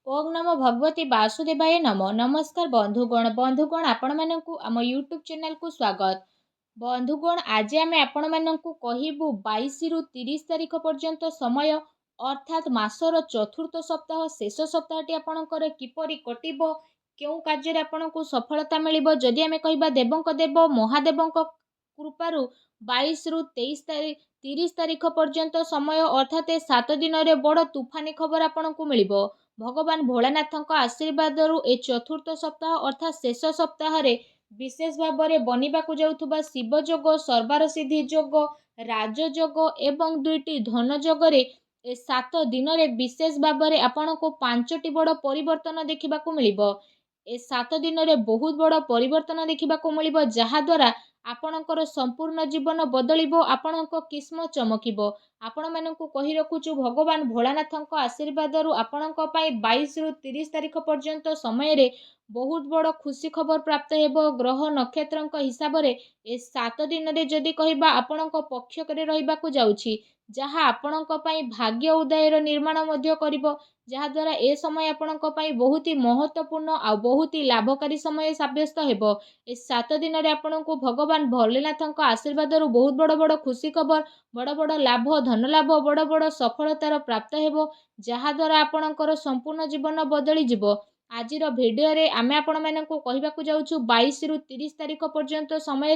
ओम नमो भगवती वासुदेवाय नमो नमस्कार बंधुगण आपण मानकु आम यूट्यूब चैनल को स्वागत। बंधुगण आज आम आपण मानकु कहिबु 22 रु 30 तारिख पर्यंत समय अर्थात मासर चतुर्थ सप्ताह शेष सप्ताहटी आपणकर किपरि कटिबो केउ कार्य आपणकु सफलता मिलिबो जदि आमे कहिबा देवंक देव महादेवंक कृपारु 22 रु 30 तारिख पर्यंत समय अर्थात 7 दिन रे बड़ तूफानी खबर आपणकु मिलिबो। भगवान भोलानाथ आशीर्वाद ए चतुर्थ सप्ताह अर्थात शेष सप्ताह विशेष भाव में बनिबाकु जाउथुबा शिव जोग सर्वार सिद्धि जोग राजयोग एवं दुईटी धन जोगरे ए 7 दिन रे विशेष भाव में आपण को 5टी बड़ परिवर्तन देखा मिलिबो। ए 7 दिन रे बहुत बड़ परिवर्तन देखा मिलिबो जहा द्वारा आपणकर संपूर्ण जीवन बदलिबो आपणको किस्मत चमकिबो। आपण मानकु कहि रखुछु भगवान भोलानाथ आशीर्वाद आपणको पई 22 रु 30 तारिख पर्यंत समय रे बहुत बड़ खुशी खबर प्राप्त हेबो। ग्रह नक्षत्र हिसाब रे ए 7 दिन रे जदि कहिबा आपणको पक्ष करे रहिबाकु जाउछि जहा आपणको पई भाग्य उदयर निर्माण मध्य करिवो जहा द्वारा ए समय आपणको पई बहुत ही महत्वपूर्ण आ बहुत ही लाभकारी समय साब्यस्त हेबो। ए 7 दिन रे आपणको भगवान भोलेनाथ आशीर्वाद बहुत बड़ बड़ खुशी खबर बड़ बड़ लाभ धन लाभ बड़ बड़ सफलतार प्राप्त हेबो जहा द्वारा आपणकर संपूर्ण जीवन बदली जिवो। आजिर भिडियो रे आमे आपण मानकु कहिबाकु जाउछु 22 रु 30 तारिख पर्यंत समय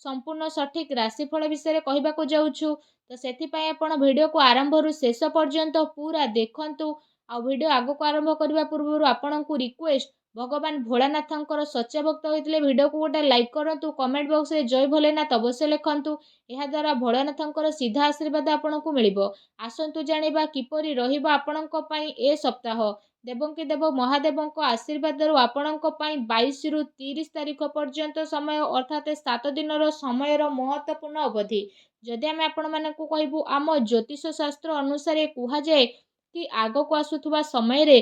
संपूर्ण सठिक राशिफल विषय कहिबाकु जाउछु। तो सेथि पय आपण भिडियो को आरंभ रु शेष पर्यंत पूरा देखंतु। आ भिडियो आगो को आरंभ करबा पूर्व आपणकु रिक्वेस्ट भगवान भोलानाथंकर सच्चा भक्त होइतले भिडियो को गोटे लाइक करंतु कमेंट बॉक्स रे जय भोलेनाथ अवश्य लिखंतु। एहा द्वारा भोलानाथंकर सीधा आशीर्वाद आपणकु मिलिबो। आसंतु जानिबा किपरि रहिबो आपणक पई ए सप्ताह देवंकी देव महादेवंक आशीर्वाद आपणक पई 22 रु 30 तारिख पर्यंत समय अर्थात 7 दिन समय महत्वपूर्ण अवधि। जदि आमे आपण मानकु कहिबु आम ज्योतिष शास्त्र अनुसार कुहा जाए कि आगो को आसुथुबा समय रे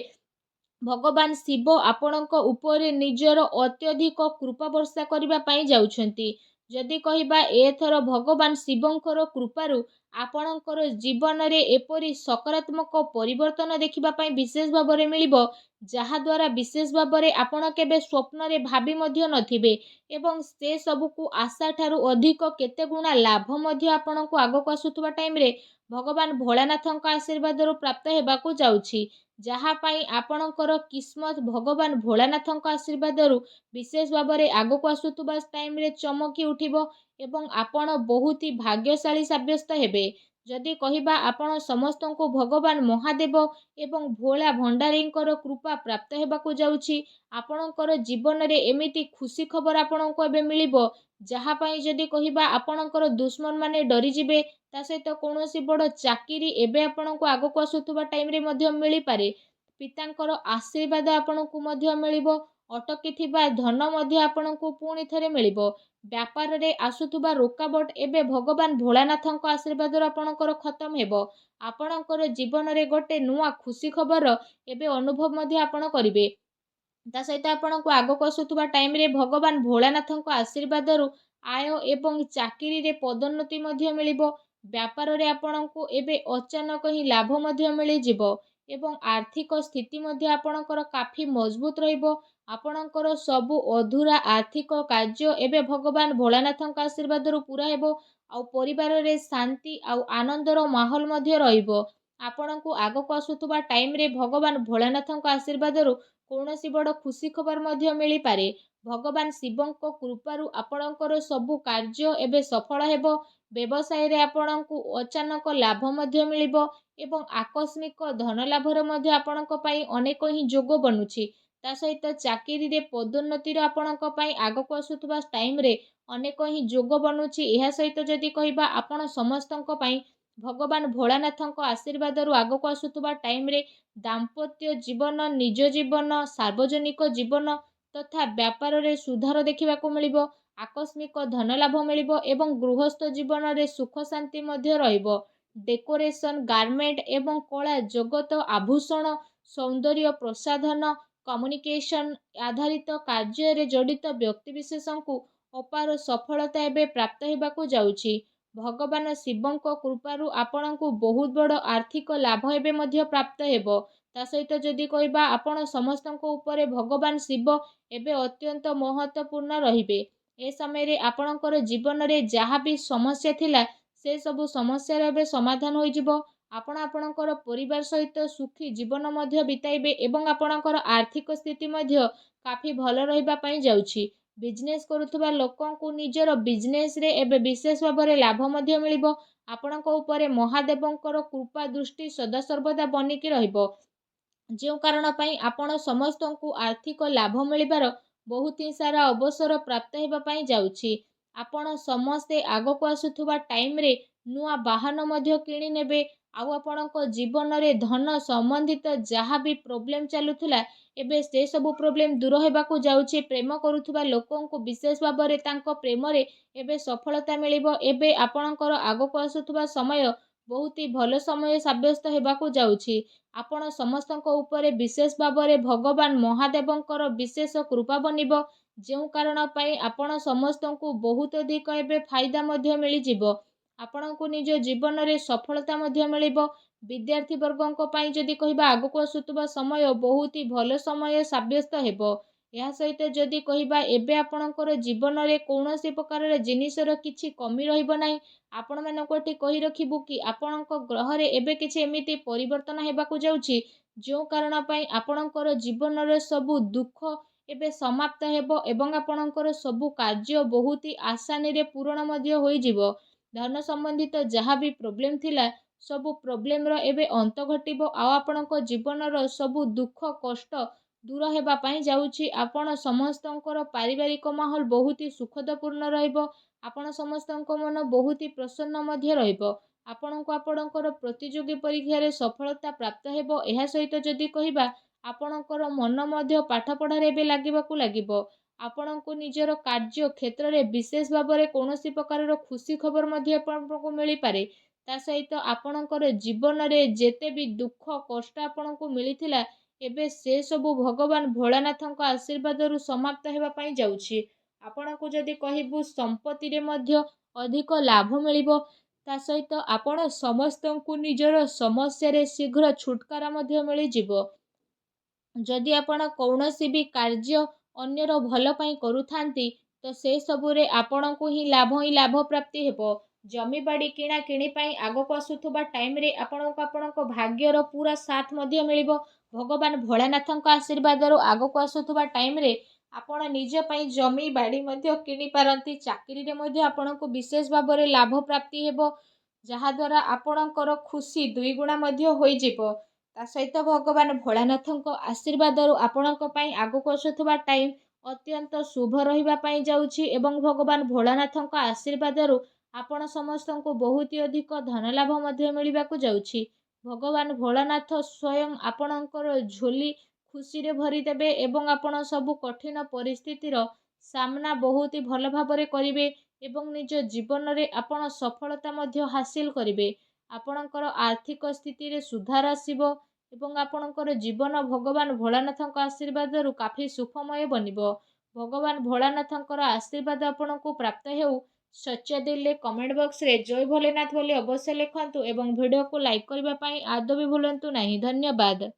भगवान शिव आपणक उपरे निजर अत्यधिक कृपा वर्षा करबा पई जाउछंती। जदि कहिबा एथर भगवान शिवंकर कृपारु आपणकर जीवन रे एपरि सकारात्मक परिवर्तन देखिबा पई विशेष भाव में मिलिबो जहा द्वारा विशेष भाव में आपण केबे स्वप्न रे भाबी मध्य नथिबे एवं से सब को आशा ठारू अधिक केते गुणा लाभ मध्य आपणको आगो को आसुथुबा टाइम रे भगवान भोलानाथंक आशीर्वाद प्राप्त हेबाकु जाउछि जहा पाई आपणकर किस्मत भगवान भोलानाथंक आशीर्वाद विशेष भाव में आगो को आसुथुबा टाइम रे चमकी उठिबो एवं आपण बहुत ही भाग्यशाली साब्यस्त हेबे। जदि कहिबा आपण समस्त को भगवान महादेव एवं भोला भंडारींकर कृपा प्राप्त हेबाकु जाउछि आपणकर जीवन रे एमिति खुशी खबर आपणको एबे मिलिबो जहा पाई जदि कहिबा आपणकर दुश्मन माने डरी जिबे ता सहित कौनसी बड़ चाकिरी एबे आपणको आगो को आसुथुबा टाइम रे मध्य मिली पारे। पितांकर आशीर्वाद आपणको मध्य मिलिबो अटकी थिबा धन मध्य आपणको पुणी थरे मिलिबो। व्यापार रे आसुथुबा रुकावट एबे भगवान भोलानाथंक आशीर्वाद आपणकर खत्म हेबो। आपणकर जीवन रे गोटे नुआ खुशी खबर एबे अनुभव मध्य आपण करिवे। ता सहित आपणको आगो को आसुथुबा टाइम रे भगवान भोलानाथंक आशीर्वाद आय एवं चाकिरी रे पदोन्नति मध्य मिलिबो। व्यापार रे आपणको एबे अचानक ही लाभ मध्य मिली जिवो एवं आर्थिक स्थिति मध्य आपणकर काफी मजबूत रहिबो। आपणकर सबु अधूरा आर्थिक कार्य एबे भगवान भोलानाथंक आशीर्वाद पूरा हेबो आ परिवार रे शांति आ आनंदर माहौल मध्य रहिबो। आपणको आगो को आसुथुबा टाइम रे भगवान भोलानाथंक आशीर्वाद कौनसी बड़ खुशी खबर मध्य मिली पारे। भगवान शिवंक कृपारु आपणकर सबु कार्य एबे सफल हेबो। व्यवसाय रे आपणको अचानक लाभ मध्य मिलिबो एवं आकस्मिक धन लाभर मध्य आपणक पई अनेक ही जोग बनुछि। ता सहित चाकिरी रे पदोन्नतिर आपणक पई आगो को आसुथुबा टाइम रे अनेक ही जोग बनुछि। एहा सहित जदि कहिबा आपण समस्तंक पई भगवान भोलानाथंक आशीर्वाद आगो को आसुथुबा टाइम रे दाम्पत्य जीवन निज जीवन सार्वजनिक जीवन तथा व्यापार रे सुधार देखिबाकु मिलिबो। आकस्मिक धन लाभ मिलिबो एवं गृहस्थ जीवन रे सुख शांति मध्य रहिबो। डेकोरेशन गारमेंट एवं कला जगत आभूषण सौंदर्य प्रसाधन कम्युनिकेशन आधारित कार्य रे जड़ित व्यक्ति विशेषଙ୍କୁ अपार सफलता एबे प्राप्त हेबाकु जाउछि। भगवान शिवंक कृपारु आपणଙ୍କୁ बहुत बड़ आर्थिक लाभ एबे मध्य प्राप्त हेबो। ତା ସହିତ ଯଦି କହିବା ଆପଣ ସମସ୍ତଙ୍କ ଉପରେ ଭଗବାନ ଶିବ ଏବେ ଅତ୍ୟନ୍ତ ମହତ୍ତ୍ୱପୂର୍ଣ୍ଣ ରହିବେ। ଏ ସମୟରେ ଆପଣଙ୍କର ଜୀବନରେ ଯାହା ବି ସମସ୍ୟା ଥିଲା ସେ ସବୁ ସମସ୍ୟାର ଏବେ ସମାଧାନ ହୋଇଯିବ। ଆପଣ ଆପଣଙ୍କର ପରିବାର ସହିତ ସୁଖୀ ଜୀବନ ମଧ୍ୟ ବିତାଇବେ ଏବଂ ଆପଣଙ୍କର ଆର୍ଥିକ ସ୍ଥିତି ମଧ୍ୟ କାଫି ଭଲ ରହିବା ପାଇଁ ଯାଉଛି। ବିଜନେସ୍ କରୁଥିବା ଲୋକଙ୍କୁ ନିଜର ବିଜନେସ୍ରେ ଏବେ ବିଶେଷ ଭାବରେ ଲାଭ ମଧ୍ୟ ମିଳିବ। ଆପଣଙ୍କ ଉପରେ ମହାଦେବଙ୍କର କୃପା ଦୃଷ୍ଟି ସଦାସର୍ବଦା ବନିକି ରହିବ। ଯେଉଁ କାରଣ ପାଇଁ ଆପଣ ସମସ୍ତଙ୍କୁ ଆର୍ଥିକ ଲାଭ ମିଳିବାର ବହୁତ ହିଁ ସାରା ଅବସର ପ୍ରାପ୍ତ ହେବା ପାଇଁ ଯାଉଛି। ଆପଣ ସମସ୍ତେ ଆଗକୁ ଆସୁଥିବା ଟାଇମ୍ରେ ନୂଆ ବାହନ ମଧ୍ୟ କିଣି ନେବେ। ଆଉ ଆପଣଙ୍କ ଜୀବନରେ ଧନ ସମ୍ବନ୍ଧିତ ଯାହା ବି ପ୍ରୋବ୍ଲେମ୍ ଚାଲୁଥିଲା ଏବେ ସେ ସବୁ ପ୍ରୋବ୍ଲେମ୍ ଦୂର ହେବାକୁ ଯାଉଛି। ପ୍ରେମ କରୁଥିବା ଲୋକଙ୍କୁ ବିଶେଷ ଭାବରେ ତାଙ୍କ ପ୍ରେମରେ ଏବେ ସଫଳତା ମିଳିବ। ଏବେ ଆପଣଙ୍କର ଆଗକୁ ଆସୁଥିବା ସମୟ ବହୁତ ହି ଭଲ ସମୟ ସାବ୍ୟସ୍ତ ହେବାକୁ ଯାଉଛି। ଆପଣ ସମସ୍ତଙ୍କ ଉପରେ ବିଶେଷ ଭାବରେ ଭଗବାନ ମହାଦେବଙ୍କର ବିଶେଷ କୃପା ବନିବ। ଯେଉଁ କାରଣ ପାଇଁ ଆପଣ ସମସ୍ତଙ୍କୁ ବହୁତ ଅଧିକ ଏବେ ଫାଇଦା ମଧ୍ୟ ମିଳିଯିବ। ଆପଣଙ୍କୁ ନିଜ ଜୀବନରେ ସଫଳତା ମଧ୍ୟ ମିଳିବ। ବିଦ୍ୟାର୍ଥୀ ବର୍ଗଙ୍କ ପାଇଁ ଯଦି କହିବା ଆଗକୁ ଆସୁଥିବା ସମୟ ବହୁତ ହି ଭଲ ସମୟ ସାବ୍ୟସ୍ତ ହେବ। ଏହା ସହିତ ଯଦି କହିବା ଏବେ ଆପଣଙ୍କର ଜୀବନରେ କୌଣସି ପ୍ରକାରର ଜିନିଷର କିଛି କମି ରହିବ ନାହିଁ। ଆପଣମାନଙ୍କୁ ଏଠି କହି ରଖିବୁ କି ଆପଣଙ୍କ ଗ୍ରହରେ ଏବେ କିଛି ଏମିତି ପରିବର୍ତ୍ତନ ହେବାକୁ ଯାଉଛି ଯେଉଁ କାରଣ ପାଇଁ ଆପଣଙ୍କର ଜୀବନର ସବୁ ଦୁଃଖ ଏବେ ସମାପ୍ତ ହେବ ଏବଂ ଆପଣଙ୍କର ସବୁ କାର୍ଯ୍ୟ ବହୁତ ହି ଆସାନୀରେ ପୂରଣ ମଧ୍ୟ ହୋଇଯିବ। ଧନ ସମ୍ବନ୍ଧିତ ଯାହା ବି ପ୍ରୋବ୍ଲେମ୍ ଥିଲା ସବୁ ପ୍ରୋବ୍ଲେମ୍ର ଏବେ ଅନ୍ତ ଘଟିବ। ଆଉ ଆପଣଙ୍କ ଜୀବନର ସବୁ ଦୁଃଖ କଷ୍ଟ ଦୂର ହେବା ପାଇଁ ଯାଉଛି। ଆପଣ ସମସ୍ତଙ୍କର ପାରିବାରିକ ମାହୋଲ ବହୁତ ହି ସୁଖଦପୂର୍ଣ୍ଣ ରହିବ। ଆପଣ ସମସ୍ତଙ୍କ ମନ ବହୁତ ହି ପ୍ରସନ୍ନ ମଧ୍ୟ ରହିବ। ଆପଣଙ୍କୁ ଆପଣଙ୍କର ପ୍ରତିଯୋଗୀ ପରୀକ୍ଷାରେ ସଫଳତା ପ୍ରାପ୍ତ ହେବ। ଏହା ସହିତ ଯଦି କହିବା ଆପଣଙ୍କର ମନ ମଧ୍ୟ ପାଠପଢ଼ାରେ ଏବେ ଲାଗିବାକୁ ଲାଗିବ। ଆପଣଙ୍କୁ ନିଜର କାର୍ଯ୍ୟ କ୍ଷେତ୍ରରେ ବିଶେଷ ଭାବରେ କୌଣସି ପ୍ରକାରର ଖୁସି ଖବର ମଧ୍ୟ ଆପଣଙ୍କୁ ମିଳିପାରେ। ତା ସହିତ ଆପଣଙ୍କର ଜୀବନରେ ଯେତେ ବି ଦୁଃଖ କଷ୍ଟ ଆପଣଙ୍କୁ ମିଳିଥିଲା ଏବେ ସେ ସବୁ ଭଗବାନ ଭୋଳାନାଥଙ୍କ ଆଶୀର୍ବାଦରୁ ସମାପ୍ତ ହେବା ପାଇଁ ଯାଉଛି। ଆପଣଙ୍କୁ ଯଦି କହିବୁ ସମ୍ପତ୍ତିରେ ମଧ୍ୟ ଅଧିକ ଲାଭ ମିଳିବ। ତା ସହିତ ଆପଣ ସମସ୍ତଙ୍କୁ ନିଜର ସମସ୍ୟାରେ ଶୀଘ୍ର ଛୁଟକାରା ମଧ୍ୟ ମିଳିଯିବ। ଯଦି ଆପଣ କୌଣସି ବି କାର୍ଯ୍ୟ ଅନ୍ୟର ଭଲ ପାଇଁ କରୁଥାନ୍ତି ତ ସେ ସବୁରେ ଆପଣଙ୍କୁ ହିଁ ଲାଭ ପ୍ରାପ୍ତି ହେବ। ଜମିବାଡ଼ି କିଣା କିଣି ପାଇଁ ଆଗକୁ ଆସୁଥିବା ଟାଇମ୍ରେ ଆପଣଙ୍କୁ ଆପଣଙ୍କ ଭାଗ୍ୟର ପୁରା ସାଥ ମଧ୍ୟ ମିଳିବ। ଭଗବାନ ଭୋଳାନାଥଙ୍କ ଆଶୀର୍ବାଦରୁ ଆଗକୁ ଆସୁଥିବା ଟାଇମ୍ରେ ଆପଣ ନିଜ ପାଇଁ ଜମି ବାଡ଼ି ମଧ୍ୟ କିଣିପାରନ୍ତି। ଚାକିରିରେ ମଧ୍ୟ ଆପଣଙ୍କୁ ବିଶେଷ ଭାବରେ ଲାଭ ପ୍ରାପ୍ତି ହେବ ଯାହାଦ୍ୱାରା ଆପଣଙ୍କର ଖୁସି ଦୁଇଗୁଣା ମଧ୍ୟ ହୋଇଯିବ। ତା ସହିତ ଭଗବାନ ଭୋଳାନାଥଙ୍କ ଆଶୀର୍ବାଦରୁ ଆପଣଙ୍କ ପାଇଁ ଆଗକୁ ଆସୁଥିବା ଟାଇମ୍ ଅତ୍ୟନ୍ତ ଶୁଭ ରହିବା ପାଇଁ ଯାଉଛି ଏବଂ ଭଗବାନ ଭୋଳାନାଥଙ୍କ ଆଶୀର୍ବାଦରୁ ଆପଣ ସମସ୍ତଙ୍କୁ ବହୁତ ଅଧିକ ଧନ ଲାଭ ମଧ୍ୟ ମିଳିବାକୁ ଯାଉଛି। ଭଗବାନ ଭୋଳାନାଥ ସ୍ୱୟଂ ଆପଣଙ୍କର ଝୋଲି ଖୁସିରେ ଭରିଦେବେ ଏବଂ ଆପଣ ସବୁ କଠିନ ପରିସ୍ଥିତିର ସାମ୍ନା ବହୁତ ଭଲ ଭାବରେ କରିବେ ଏବଂ ନିଜ ଜୀବନରେ ଆପଣ ସଫଳତା ମଧ୍ୟ ହାସିଲ କରିବେ। ଆପଣଙ୍କର ଆର୍ଥିକ ସ୍ଥିତିରେ ସୁଧାର ଆସିବ ଏବଂ ଆପଣଙ୍କର ଜୀବନ ଭଗବାନ ଭୋଳାନାଥଙ୍କ ଆଶୀର୍ବାଦରୁ କାଫି ସୁଖମୟ ବନିବ। ଭଗବାନ ଭୋଳାନାଥଙ୍କର ଆଶୀର୍ବାଦ ଆପଣଙ୍କୁ ପ୍ରାପ୍ତ ହେଉ। ସଚ୍ଚା ଦିଲରେ କମେଣ୍ଟ ବକ୍ସରେ ଜୟ ଭୋଲେନାଥ ବୋଲି ଅବଶ୍ୟ ଲେଖନ୍ତୁ ଏବଂ ଭିଡ଼ିଓକୁ ଲାଇକ୍ କରିବା ପାଇଁ ଆଦୌ ବି ଭୁଲନ୍ତୁ ନାହିଁ। ଧନ୍ୟବାଦ।